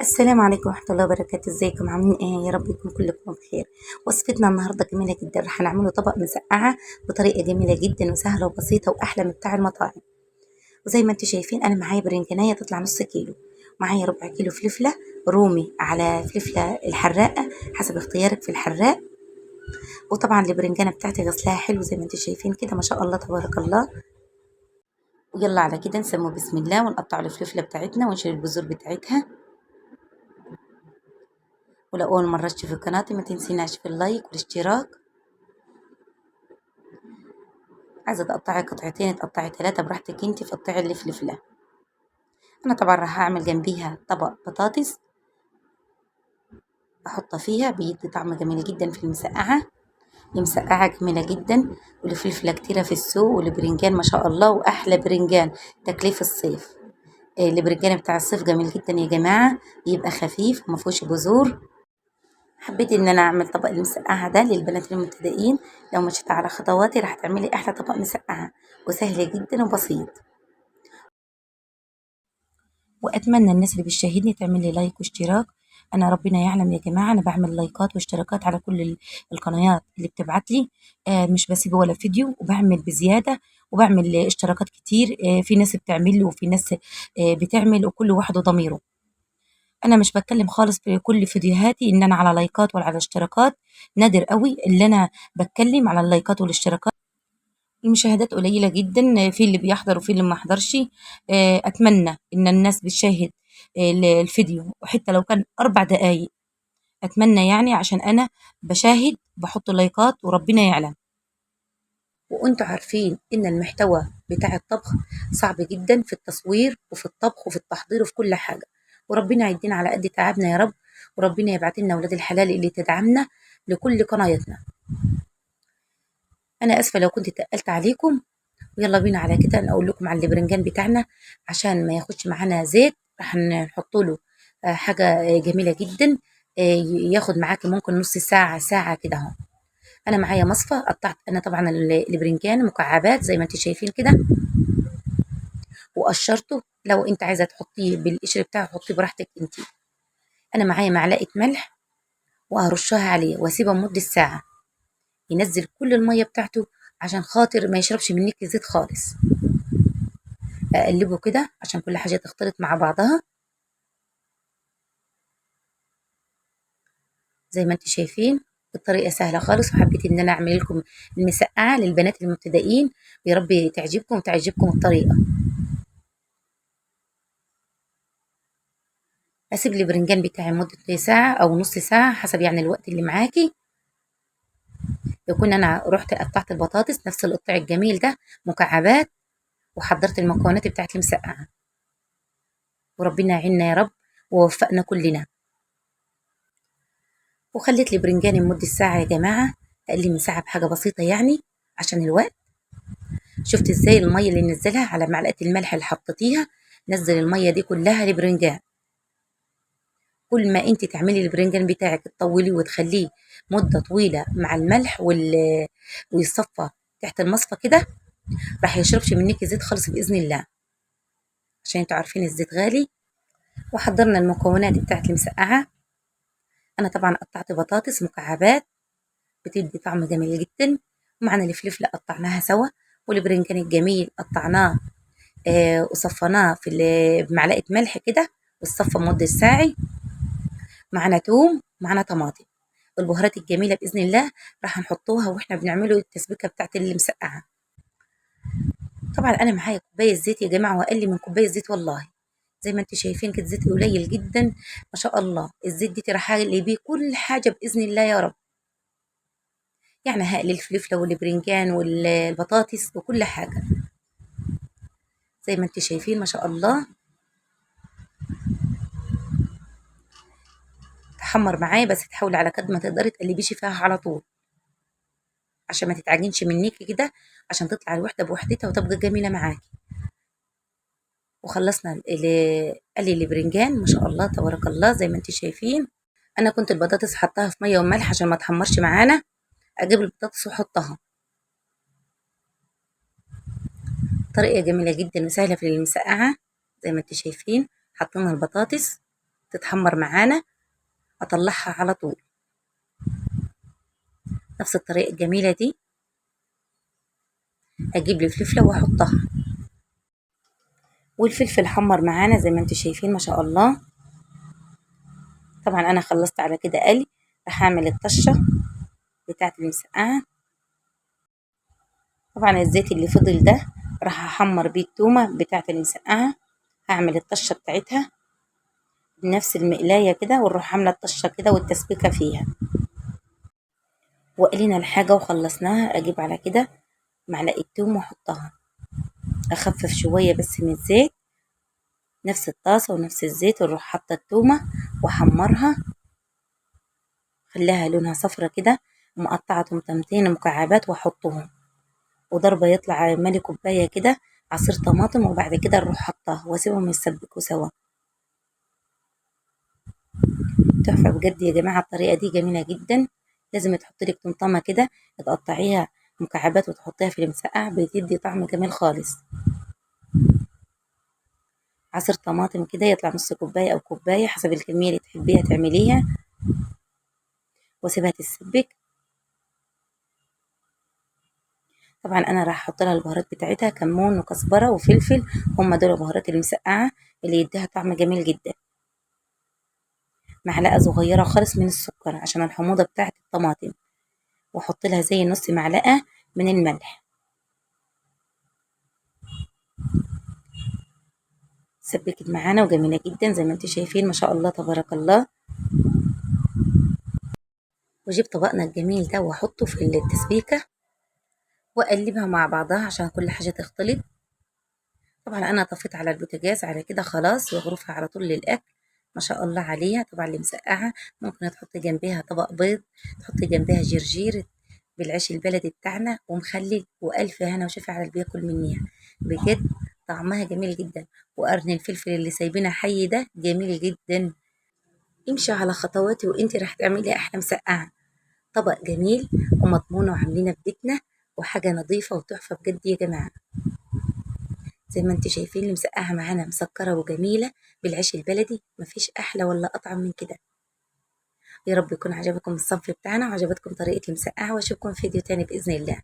السلام عليكم ورحمة الله وبركاته. ازيكم عاملين ايه؟ يا رب يكون كلكم بخير. وصفتنا النهارده جميلة جدا، رح نعمله طبق مسقعة بطريقة جميلة جدا وسهلة وبسيطة واحلى من بتاع المطاعم. وزي ما انتم شايفين انا معايا برنجانية تطلع نص كيلو، معايا ربع كيلو فلفلة رومي على فلفلة الحراقة حسب اختيارك في الحراق. وطبعا البرنجانة بتاعتي غسلاها حلو زي ما انتم شايفين كده، ما شاء الله تبارك الله. ويلا على كده نسمو بسم الله ونقطع الفلفلة بتاعتنا ونشيل البذور بتاعتها. ولو أول مرة تشوفي قناتي ما تنسيناش في اللايك والاشتراك. عايزة تقطعي قطعتين تقطعي 3 براحتك انتي، في قطعي الفلفلة. أنا طبعا راح أعمل جنبيها طبق بطاطس أحطها فيها، بيدي طعم جميل جدا في المسقعة. المسقعة جميلة جدا، والفلفلة كتيرة في السوق، والبرنجان ما شاء الله، وأحلى برنجان تكليف الصيف. البرنجان بتاع الصيف جميل جدا يا جماعة، يبقى خفيف ومفهوش بذور. حبيت ان انا اعمل طبق المسقعه ده للبنات المبتدئين. لو مشيت على خطواتي راح تعملي احلى طبق مسقعه، وسهل جدا وبسيط. واتمنى الناس اللي بتشاهدني تعمل لي لايك واشتراك. انا ربنا يعلم يا جماعه انا بعمل لايكات واشتراكات على كل القنوات اللي بتبعت لي. مش بسيب ولا فيديو، وبعمل بزياده، وبعمل اشتراكات كتير. في ناس بتعمل لي وفي ناس بتعمل، وكل واحد وضميره. انا مش بتكلم خالص في كل فيديوهاتي ان انا على لايكات ولا على اشتراكات. نادر قوي اللي انا بتكلم على اللايكات والاشتراكات. المشاهدات قليلة جدا، في اللي بيحضر وفي اللي ما حضرش. اتمنى ان الناس بتشاهد الفيديو وحتى لو كان 4 دقايق. اتمنى يعني عشان انا بشاهد بحط لايكات وربنا يعلم. وانتوا عارفين ان المحتوى بتاع الطبخ صعب جدا في التصوير وفي الطبخ وفي التحضير وفي كل حاجة. وربنا يدينا على قد تعبنا يا رب، وربنا يبعت لنا ولاد الحلال اللي تدعمنا لكل قناتنا. انا اسفة لو كنت تقلت عليكم. ويلا بينا على كده انا اقول لكم على البرنجان بتاعنا. عشان ما ياخدش معانا زيت راح نحط له حاجة جميلة جدا. ياخد معاكي ممكن نص ساعة ساعة كده اهو. انا معايا مصفى، قطعت انا طبعا البرنجان مكعبات زي ما انتم شايفين كده، وقشرته. لو انت عايزه تحطيه بالقشر بتاعه حطيه براحتك انت. انا معايا معلقه ملح وهرشها عليه واسيبه لمده ساعه ينزل كل الميه بتاعته، عشان خاطر ما يشربش منك زيت خالص. اقلبه كده عشان كل حاجه تختلط مع بعضها زي ما انتم شايفين. الطريقه سهله خالص، وحبيت ان انا اعمل لكم المسقعه للبنات المبتدئين. يا رب تعجبكم وتعجبكم الطريقه. اسيب لي البرنجان بتاعي مده ساعه او نص ساعه حسب يعني الوقت اللي معاكي. يكون انا رحت قطعت البطاطس نفس القطع الجميل ده مكعبات، وحضرت المكونات بتاعت المسقعه. وربنا يعيننا يا رب ووفقنا كلنا. وخليت لي برنجان لمده ساعه يا جماعه، اقل من ساعه بحاجه بسيطه يعني عشان الوقت. شفت ازاي الميه اللي نزلها على معلقه الملح اللي حطيتيها، نزل الميه دي كلها لبرنجان. كل ما انت تعملي البرنجان بتاعك تطوليه وتخليه مده طويله مع الملح ويصفى تحت المصفى كده، راح يشربش منك زيت خالص باذن الله، عشان انتوا عارفين الزيت غالي. وحضرنا المكونات بتاعت المسقعة. أنا طبعا قطعت بطاطس مكعبات بتدي طعم جميل جدا، ومعنا الفلفل قطعناها سوا، والبرنجان الجميل قطعناه وصفناه بمعلقة ملح كده والصفى مدة ساعة. معنا توم معنا طماطم. البهارات الجميلة بإذن الله راح نحطوها واحنا بنعمله التسبيكة بتاعت المسقعة. طبعا أنا معايا كوباية زيت يا جماعة، وأقل من كوباية زيت والله. زي ما انتم شايفين كده زيت قليل جدا ما شاء الله. الزيت دي راح اقلي بيه كل حاجه باذن الله يا رب. يعني هقلي الفلفله والبرنجان والبطاطس وكل حاجه زي ما انتم شايفين ما شاء الله. تحمر معايا، بس تحاولي على قد ما تقدري تقلبيش فيها على طول عشان ما تتعجنش منك كده، عشان تطلع الوحده بوحدتها وتبقى جميله معاكي. وخلصنا قلي البرنجان ما شاء الله تبارك الله زي ما انتم شايفين. انا كنت البطاطس حطاها في ميه وملح عشان ما تحمرش معانا. اجيب البطاطس واحطها. طريقة جميلة جدا وسهلة في المسقعة. زي ما انتم شايفين حطينا البطاطس تتحمر معانا اطلعها على طول. نفس الطريقة الجميلة دي اجيب لي فلفلة واحطها، والفلفل حمر معانا زي ما انتم شايفين ما شاء الله. طبعا انا خلصت على كده قلي، راح اعمل الطشة بتاعت المسقعة. طبعا الزيت اللي فضل ده راح احمر بيه التومة بتاعت المسقعة. هعمل الطشة بتاعتها بنفس المقلاية كده، ونروح عاملة الطشة كده والتسبيكة فيها. وقلينا الحاجة وخلصناها، اجيب على كده معلقة توم واحطها، اخفف شوية بس من الزيت، نفس الطاسة ونفس الزيت، ونروح حاطة التومة واحمرها، خليها لونها صفرة كده، ومقطعة طماطمتين مكعبات واحطهم، وضربة يطلع مالي كوباية كده عصير طماطم، وبعد كده نروح حطها واسيبهم يتسبكوا سوا. تحفة بجد يا جماعة، الطريقة دي جميلة جدا. لازم تحطي لك طمطمة كده تقطعيها مكعبات وتحطيها في المسقعة، بتدي طعم جميل خالص. عصير طماطم كده يطلع نص كوباية أو كوباية حسب الكمية اللي تحبيها تعمليها، واسيبها تتسبك. طبعا أنا راح أحط لها البهارات بتاعتها، كمون وكزبرة وفلفل، هم دول بهارات المسقعة اللي يديها طعم جميل جدا. معلقة صغيرة خالص من السكر عشان الحموضة بتاعت الطماطم، واحط لها زي نص معلقة من الملح. سبكت معانا وجميلة جدا زي ما انتم شايفين ما شاء الله تبارك الله. واجيب طبقنا الجميل ده واحطه في التسبيكة واقلبها مع بعضها عشان كل حاجة تختلط. طبعا انا طفيت على البوتاجاز على كده خلاص، واغرفها على طول للاكل. ما شاء الله عليها. طبعا اللي مسقعة ممكن تحطي جنبها طبق بيض، تحطي جنبها جرجير بالعيش البلدي بتاعنا ومخلل، والف هنا وشفا على اللي بياكل منيها. بجد طعمها جميل جدا. وقرن الفلفل اللي سايبينها حي ده جميل جدا. امشي على خطواتي وانت راح تعملي احلى مسقعة. طبق جميل ومضمون وعاملينه في بيتنا، وحاجة نظيفة وتحفة بجد يا جماعة. زي ما انت شايفين المسقعة معانا مسكرة وجميلة بالعيش البلدي، مفيش أحلى ولا أطعم من كده. يا رب يكون عجبكم الصنف بتاعنا وعجبتكم طريقة المسقعة، وأشوفكم في فيديو تاني بإذن الله.